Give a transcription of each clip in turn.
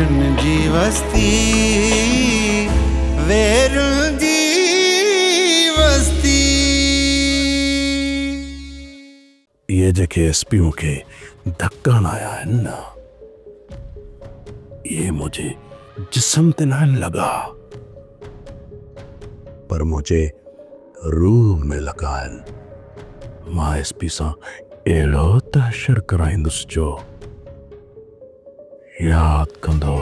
वेरुन जी वस्ती, वेरुन जी वस्ती। ये जेके एसपीओ के धक्का आया है ना, ये मुझे जिस्म ते न लगा, पर मुझे रूह में लगा है। मां एसपी सा एड़ो तहशर कराइंदुसि जो याद कंदो।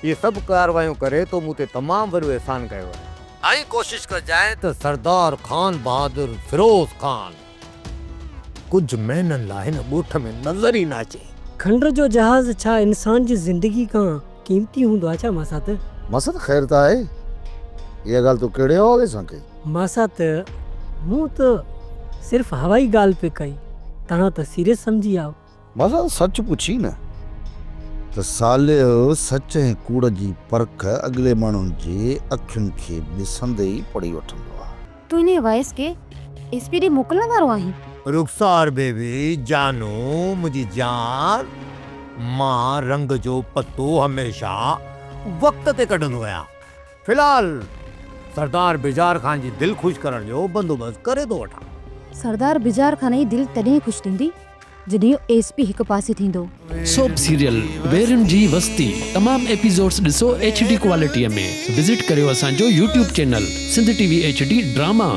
ये सब कार्रवाइयों करे तो मुझे तमाम वॾो एहसान कयो आहे। आई कोशिश कर जाए तो सरदार खान बहादुर फिरोज खान कुछ महीननि लाइ हिन ॻोठ में नज़र ई न अचे। खंड जो जहाज छा इंसान जी जिंदगी का कीमती हूंदो आहे छा मासात? मसद ख़ैर त आहे, इहा ॻाल्हि तूं कहिड़े हवाले सां कई? मासात मूं त सिर्फ़ हवाई ॻाल्हि पे कई, तव्हां त सीरियस समझी आओ। मसद सच पुछी न त सालियो सच ऐं कूड़ जी परख अॻिले माण्हुनि जे अखियुनि खे ॾिसंदे ई पढ़ी वठंदो आहे। तूं इन वॉइस के एसपी ॾे मोकिलण वारो आहीं? रुखसार बेबी जानू मुझी जान, मां रंग जो पतो हमेशा वक्त ते कढंदो आहियां। फिलहाल सरदार बिजार खान जी दिल खुश करण जो बंदोबस्त करे थो वठां। सरदार बिजार खान जी दिल तॾहिं खुश थींदी जॾहिं एसपी हिक पासे थींदो। सोप सीरियल वेरुन जी वस्ती तमाम एपिसोड्स ॾिसो HD क्वालिटीअ में। विजिट करियो असांजो YouTube channel Sindh TV HD drama.